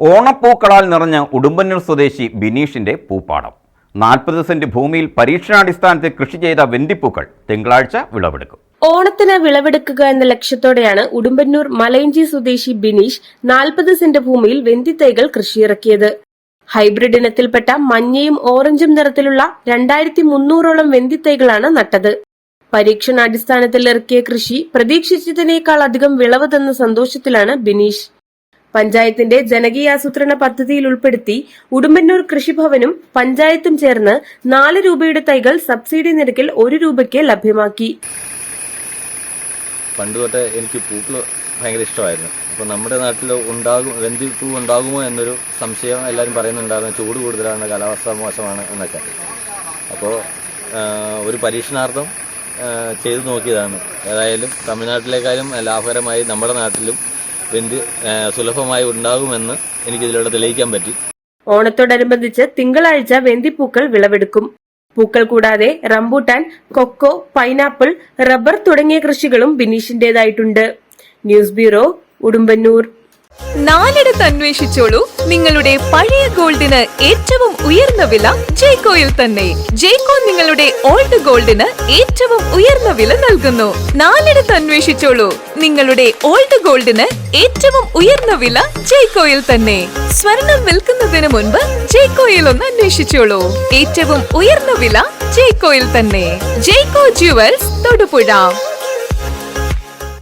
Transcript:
ഓണപ്പൂക്കളാൽ നിറഞ്ഞ ഉടുമ്പന്നൂർ സ്വദേശി ബിനീഷിന്റെ പൂപ്പാടം. 40 സെന്റ് ഭൂമിയിൽ പരീക്ഷണാടിസ്ഥാനത്തിൽ കൃഷി ചെയ്ത വെന്തിപ്പൂക്കൾ തിങ്കളാഴ്ച വിളവെടുക്കും. ഓണത്തിന് വിളവെടുക്കുക എന്ന ലക്ഷ്യത്തോടെയാണ് ഉടുമ്പന്നൂർ മലയിഞ്ചി സ്വദേശി ബിനീഷ് 40 സെന്റ് ഭൂമിയിൽ വെന്തിത്തൈകൾ കൃഷിയിറക്കിയത്. ഹൈബ്രിഡ് ഇനത്തിൽപ്പെട്ട മഞ്ഞയും ഓറഞ്ചും നിറത്തിലുള്ള 2300ഓളം വെന്തിത്തൈകളാണ് നട്ടത്. പരീക്ഷണാടിസ്ഥാനത്തിൽ ഇറക്കിയ കൃഷി പ്രതീക്ഷിച്ചതിനേക്കാൾ അധികം വിളവ് തന്ന സന്തോഷത്തിലാണ് ബിനീഷ്. പഞ്ചായത്തിന്റെ ജനകീയാസൂത്രണ പദ്ധതിയിൽ ഉൾപ്പെടുത്തി ഉടുമ്പന്നൂർ കൃഷിഭവനും പഞ്ചായത്തും ചേർന്ന് 4 രൂപയുടെ തൈകൾ സബ്സിഡി നിരക്കിൽ 1 രൂപയ്ക്ക് ലഭ്യമാക്കി. പണ്ട് തൊട്ടേ എനിക്ക് പൂക്കൾ ഭയങ്കര ഇഷ്ടമായിരുന്നു. അപ്പോൾ നമ്മുടെ നാട്ടിൽ വെന്തിപ്പൂ ഉണ്ടാകുമോ എന്നൊരു സംശയം എല്ലാവരും പറയുന്നുണ്ടായിരുന്നു. ചൂട് കൂടുതലാണ്, കാലാവസ്ഥ മോശമാണ് എന്നൊക്കെ. അപ്പോൾ ഒരു പരീക്ഷണാർത്ഥം ചെയ്തു നോക്കിയതാണ്. ഏതായാലും തമിഴ്നാട്ടിലേക്കാളും ലാഭകരമായി നമ്മുടെ നാട്ടിലും വെന്തി സുലഭമായി ഉണ്ടാകുമെന്ന് എനിക്കിതിലൂടെ തെളിയിക്കാൻ പറ്റി. ഓണത്തോടനുബന്ധിച്ച് തിങ്കളാഴ്ച വെന്തിപ്പൂക്കൾ വിളവെടുക്കും. പൂക്കൾ കൂടാതെ റംബൂട്ടാൻ, കൊക്കോ, പൈനാപ്പിൾ, റബ്ബർ തുടങ്ങിയ കൃഷികളും ബിനീഷിന്റേതായിട്ടുണ്ട്. News bureau, Udumbannoor. നാലിടത്ത് അന്വേഷിച്ചോളൂ. നിങ്ങളുടെ പഴയ ഗോൾഡിന് ഏറ്റവും ഉയർന്ന വില ജയ്കോയിൽ തന്നെ. ജയ്കോ നിങ്ങളുടെ ഓൾഡ് ഗോൾഡിന് ഏറ്റവും ഉയർന്ന വില നൽകുന്നു. നാലിടത്ത് അന്വേഷിച്ചോളൂ. നിങ്ങളുടെ ഓൾഡ് ഗോൾഡിന് ഏറ്റവും ഉയർന്ന വില ജയ്കോയിൽ തന്നെ. സ്വർണം വിൽക്കുന്നതിന് മുൻപ് ജയ്കോയിൽ ഒന്ന് അന്വേഷിച്ചോളൂ. ഏറ്റവും ഉയർന്ന വില ജയ്കോയിൽ തന്നെ. ജയ്കോ ജുവൽസ്, തൊടുപുഴ.